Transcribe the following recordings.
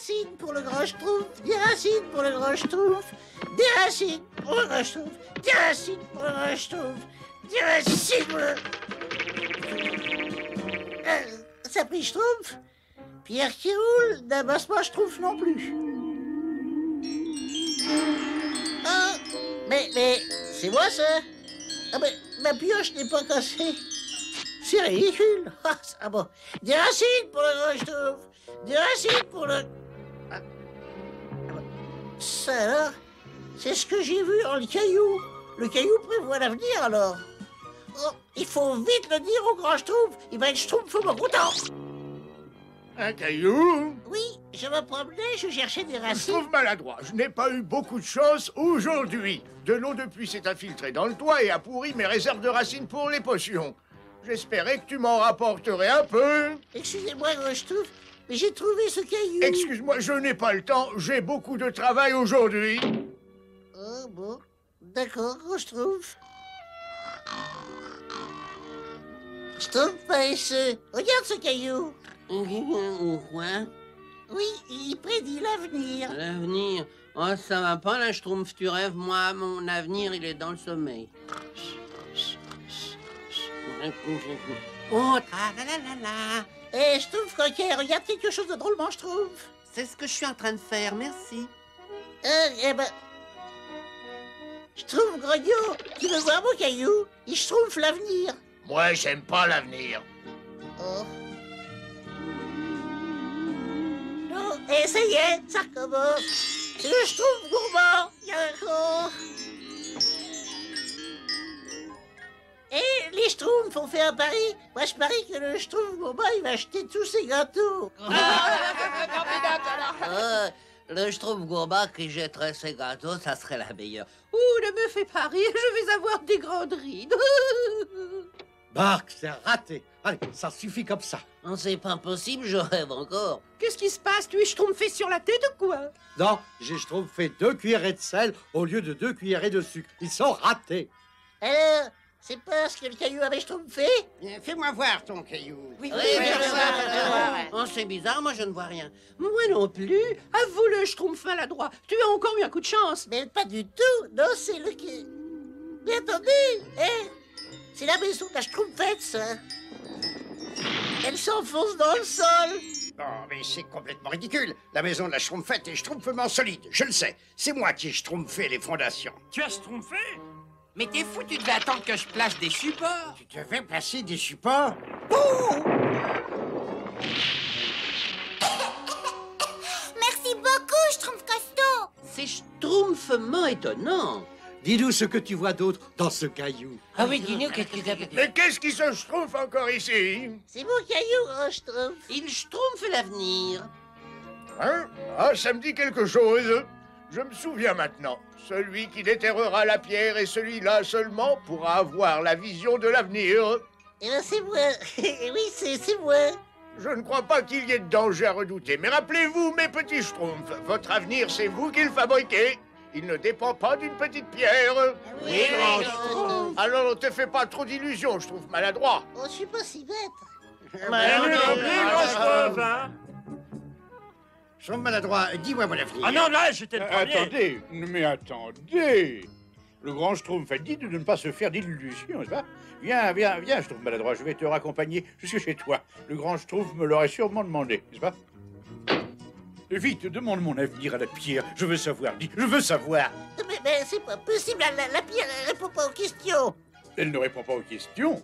racines pour le grand Schtroumpf, des racines pour le grand Schtroumpf, des racines pour le grand Schtroumpf, des racines pour le grand Schtroumpf, des racines pour le... Ça prie Schtroumpf. Pierre qui roule n'amasse pas Schtroumpf non plus. Ah, mais c'est moi ça? Ah mais ma pioche n'est pas cassée. C'est ridicule. Ah bon. Des racines pour le grand Schtroumpf. Des racines pour le... Ça alors, c'est ce que j'ai vu dans le caillou. Le caillou prévoit l'avenir alors. Oh, il faut vite le dire au grand Schtroumpf. Il va être Schtroumpf au content. Un caillou? Oui, je me promenais, je cherchais des Je racines. trouve maladroit. Je n'ai pas eu beaucoup de chance aujourd'hui. De l'eau de pluie s'est infiltrée dans le toit et a pourri mes réserves de racines pour les potions. J'espérais que tu m'en rapporterais un peu. Excusez-moi, grand Schtroumpf, mais j'ai trouvé ce caillou. Excuse-moi, je n'ai pas le temps. J'ai beaucoup de travail aujourd'hui. Oh bon, d'accord, grand Schtroumpf. Schtroumpf paresseux, regarde ce caillou. Quoi? Oui, il prédit l'avenir. L'avenir? Oh, ça va pas, là, Schtroumpf, tu rêves. Moi, mon avenir, il est dans le sommeil. Oh, ta-la-la-la-la. Eh, Schtroumpf coquet, regarde quelque chose de drôlement, Schtroumpf. C'est ce que je suis en train de faire, merci. Eh ben... Schtroumpf grognon, tu veux voir mon caillou? Il Schtroumpf l'avenir. Moi, j'aime pas l'avenir. Oh. Non, et ça y est, ça recommence. C'est le Schtroumpf gourmand. Yahoo. Et les Schtroumpfs ont fait un pari. Moi, je parie que le Schtroumpf gourmand, il va acheter tous ses gâteaux. Le Schtroumpf gourmand qui jetterait ses gâteaux, ça serait la meilleure. Ouh, ne me fais pas rire, je vais avoir des grandes rides. Bark, c'est raté. Allez, ça suffit comme ça. Non, c'est pas possible, je rêve encore. Qu'est-ce qui se passe? Tu es schtroumpfé sur la tête ou quoi? Non, j'ai fait 2 cuillerées de sel au lieu de 2 cuillerées de sucre. Ils sont ratés. Alors, c'est parce que le caillou avait Schtroumpfé? Fais-moi voir ton caillou. Oui, oh, c'est bizarre, moi je ne vois rien. Moi non plus. Avoue le schtroumpf maladroit. Tu as encore eu un coup de chance. Mais pas du tout. Non, c'est le qui... Mais attendez, c'est la maison de la Schtroumpfette, ça. Elle s'enfonce dans le sol. Oh, mais c'est complètement ridicule. La maison de la Schtroumpfette est schtroumpfement solide. Je le sais. C'est moi qui ai schtroumpfé les fondations. Tu as schtroumpfé? Mais t'es fou, tu devais attendre que je place des supports. Tu devais placer des supports? Merci beaucoup, Schtroumpf Costaud. C'est schtroumpfement étonnant. Dis-nous ce que tu vois d'autre dans ce caillou. Ah oui, dis-nous qu'est-ce qu'il a... Mais qu'est-ce qui se Schtroumpf encore ici? C'est mon caillou, grand Schtroumpf. Il schtroumpfe l'avenir. Hein? Ah, ça me dit quelque chose. Je me souviens maintenant. Celui qui déterrera la pierre et celui-là seulement pourra avoir la vision de l'avenir. Eh bien, c'est moi. Oui, c'est moi. Je ne crois pas qu'il y ait de danger à redouter. Mais rappelez-vous, mes petits Schtroumpfs, votre avenir, c'est vous qui le fabriquez. Il ne dépend pas d'une petite pierre. Oui, grand Schtroumpf. Alors ne te fais pas trop d'illusions, je trouve maladroit. Oh, je suis pas si bête. Schtroumpf maladroit, dis-moi mon avenir. Ah non, là, j'étais le premier. Attendez, mais attendez. Le grand Schtroumpf a dit de ne pas se faire d'illusions, n'est-ce pas? Viens, Schtroumpf maladroit, je vais te raccompagner jusque chez toi. Le grand Schtroumpf me l'aurait sûrement demandé, n'est-ce pas? Vite, demande mon avenir à la pierre. Je veux savoir, dis, je veux savoir. Mais c'est pas possible, la pierre elle répond pas aux questions. Elle ne répond pas aux questions.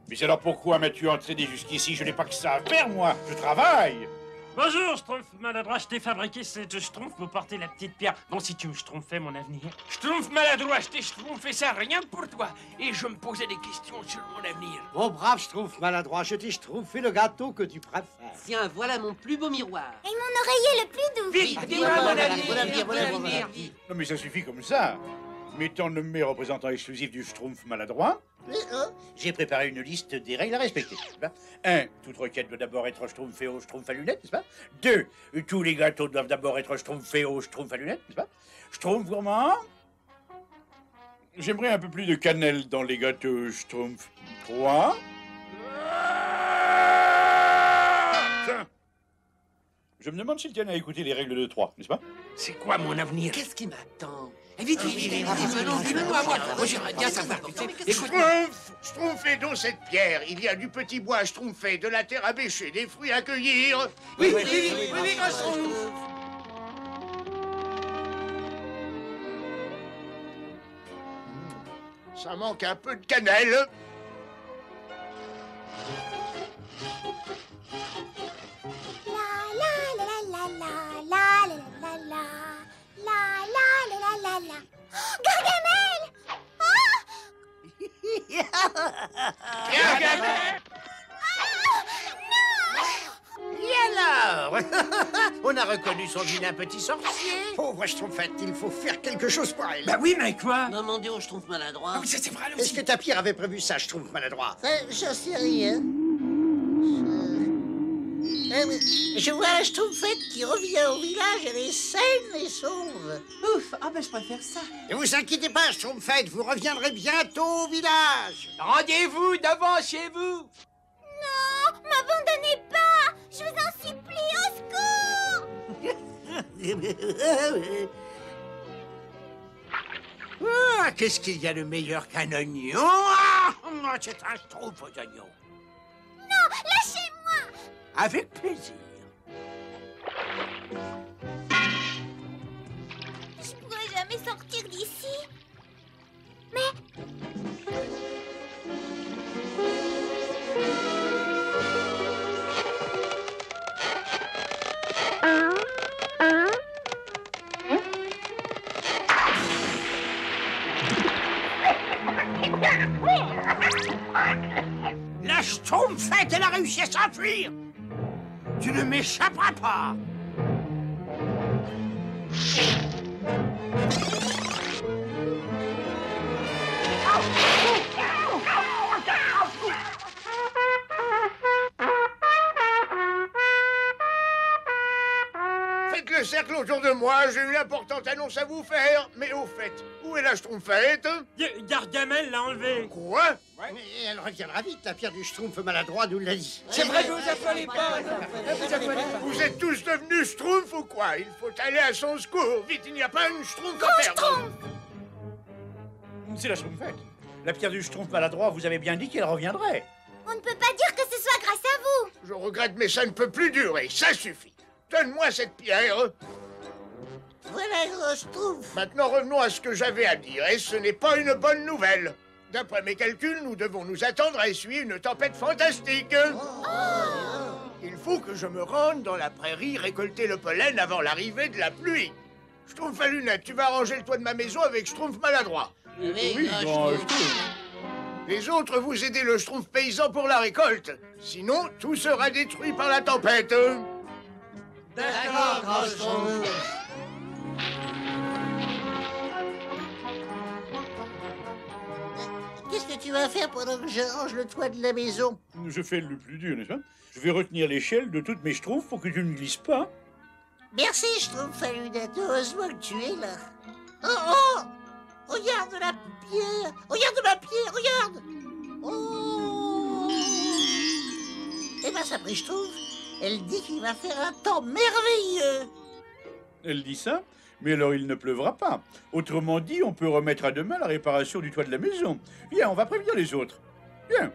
Mais alors pourquoi m'as-tu entraîné jusqu'ici? Je n'ai pas que ça à faire, moi. Je travaille. Bonjour, Schtroumpf maladroit, je t'ai fabriqué cette Schtroumpf pour porter la petite pierre. Bon, si tu me schtroumpfais mon avenir. Schtroumpf maladroit, je t'ai schtroumpfé ça rien que pour toi. Et je me posais des questions sur mon avenir. Mon brave Schtroumpf maladroit, je t'ai schtroumpfé le gâteau que tu préfères. Tiens, voilà mon plus beau miroir. Et mon oreiller le plus doux. Vite, dis-moi mon avenir. Non, mais ça suffit comme ça. M'étant nommé représentant exclusif du Schtroumpf maladroit, j'ai préparé une liste des règles à respecter. 1. Toute requête doit d'abord être schtroumpfée au Schtroumpf à lunettes, n'est-ce pas? 2. Tous les gâteaux doivent d'abord être schtroumpfés au Schtroumpf à lunettes, n'est-ce pas? Schtroumpf gourmand. J'aimerais un peu plus de cannelle dans les gâteaux Schtroumpf. 3. Je me demande s'il tient à écouter les règles de 3, n'est-ce pas? C'est quoi mon avenir? Qu'est-ce qui m'attend? Vite, dis-moi, moi, j'aimerais bien savoir. Écoute, Schtroumpfez donc cette pierre. Il y a du petit bois à schtroumpfer, de la terre à bêcher, des fruits à cueillir. oui, grand Schtroumpf. Ça manque un peu de cannelle. Gargamel! Et alors? On a reconnu son vilain petit sorcier. Pauvre Schtroumpfette, il faut faire quelque chose pour elle. Bah oui, mais quoi? Demandez au Schtroumpf maladroit. Ah oui, ça c'est vrai Est-ce aussi. que ta pierre avait prévu ça, Schtroumpf maladroit? J'en sais rien. Je vois un Schtroumpfette qui revient au village, elle est saine et sauve. Ouf, ah ben je préfère ça. Ne vous inquiétez pas, Schtroumpfette, vous reviendrez bientôt au village. Rendez-vous devant chez vous. Non, m'abandonnez pas! Je vous en supplie, au secours! Ah, qu'est-ce qu'il y a de meilleur qu'un oignon? Ah, c'est un Schtroumpf aux oignons. Non, lâchez-moi! Avec plaisir. Je pourrai jamais sortir d'ici. Mais... La Schtroumpfette, elle a réussi à s'enfuir. Tu ne m'échapperas pas. Faites le cercle autour de moi, j'ai une importante annonce à vous faire. Mais au fait, où est la Schtroumpfette? Gargamel l'a enlevé. Quoi? Mais elle reviendra vite, la pierre du Schtroumpf maladroit nous l'a dit. C'est vrai, vous affolez pas. Vous êtes tous devenus Schtroumpf ou quoi? Il faut aller à son secours. Vite, il n'y a pas une Schtroumpf à perdre. C'est la Schtroumpfette. La pierre du Schtroumpf maladroit, vous avez bien dit qu'elle reviendrait. On ne peut pas dire que ce soit grâce à vous. Je regrette, mais ça ne peut plus durer. Ça suffit. Donne-moi cette pierre. Voilà, gros Schtroumpf. Maintenant, revenons à ce que j'avais à dire. Et ce n'est pas une bonne nouvelle. D'après mes calculs, nous devons nous attendre à essuyer une tempête fantastique. Il faut que je me rende dans la prairie récolter le pollen avant l'arrivée de la pluie. Schtroumpf à lunettes, tu vas arranger le toit de ma maison avec Schtroumpf maladroit. Oui, grand Les autres, vous aidez le Schtroumpf paysan pour la récolte. Sinon, tout sera détruit par la tempête. D'accord, grand Schtroumpf. Qu'est-ce que tu vas faire pendant que je range le toit de la maison? Je fais le plus dur, n'est-ce pas? Je vais retenir l'échelle de toutes mes Schtroumpfs pour que tu ne glisses pas. Merci, Schtroumpf à lunettes. Heureusement que tu es là. Oh, oh! Regarde la pierre! Regarde ma pierre, regarde! Oh! Eh ben, ça prie Schtroumpf. Elle dit qu'il va faire un temps merveilleux. Elle dit ça, mais alors il ne pleuvra pas. Autrement dit, on peut remettre à demain la réparation du toit de la maison. Viens, on va prévenir les autres. Viens.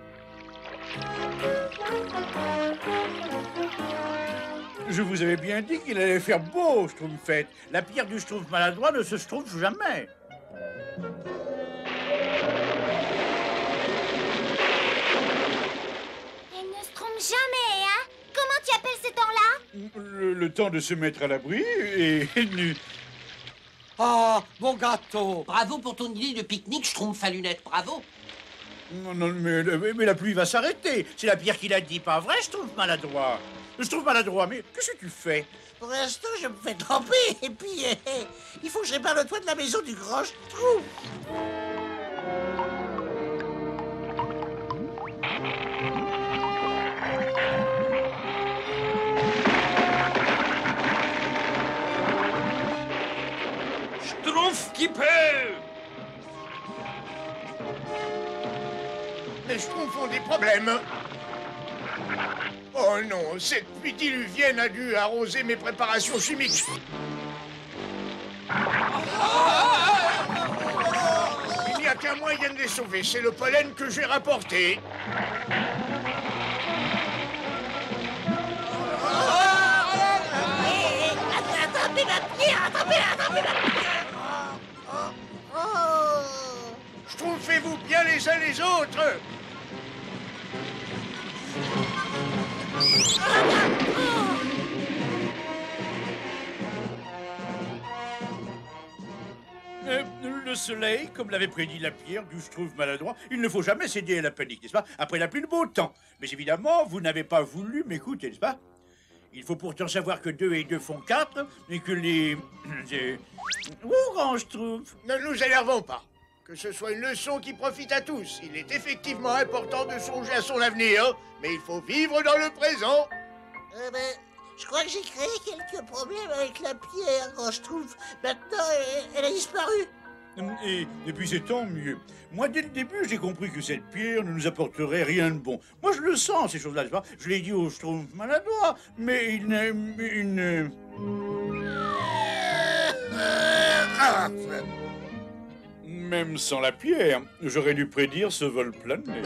Je vous avais bien dit qu'il allait faire beau, Schtroumpfette. La pierre du Schtroumpf maladroit ne se schtroumpfe jamais. Elle ne se trompe jamais, hein? Comment tu appelles ce temps-là? Le temps de se mettre à l'abri et... Ah, mon gâteau! Bravo pour ton idée de pique-nique, Schtroumpf à lunettes, bravo. Non, non, mais la pluie va s'arrêter. C'est la pierre qui l'a dit, pas vrai, Schtroumpf maladroit? Schtroumpf maladroit, mais qu'est-ce que tu fais? Pour l'instant, je me fais tremper. Et puis, il faut que je répare le toit de la maison du grand Schtroumpf. Schtroumpf qui peut. Les Schtroumpfs ont des problèmes. Oh, Oh non, cette pluie diluvienne a dû arroser mes préparations chimiques. Il n'y a qu'un moyen de les sauver, c'est le pollen que j'ai rapporté. Attrapez ma pierre! Attrapez ma pierre! Schtroumpfez-vous bien les uns les autres. Le soleil, comme l'avait prédit la pierre du Schtroumpf maladroit, il ne faut jamais céder à la panique, n'est-ce pas? Après la pluie, le beau temps. Mais évidemment, vous n'avez pas voulu m'écouter, n'est-ce pas? Il faut pourtant savoir que 2 et 2 font 4, et que les... Où, grand Schtroumpf? Ne nous énervons pas. Que ce soit une leçon qui profite à tous. Il est effectivement important de songer à son avenir, mais il faut vivre dans le présent. Je crois que j'ai créé quelques problèmes avec la pierre, quand je trouve. Maintenant, elle a disparu. Et puis c'est tant mieux. Moi, dès le début, j'ai compris que cette pierre ne nous apporterait rien de bon. Moi, je le sens, ces choses-là, n'est-ce pas? Je l'ai dit au Schtroumpf maladroit, mais il ne... Même sans la pierre, j'aurais dû prédire ce vol plané.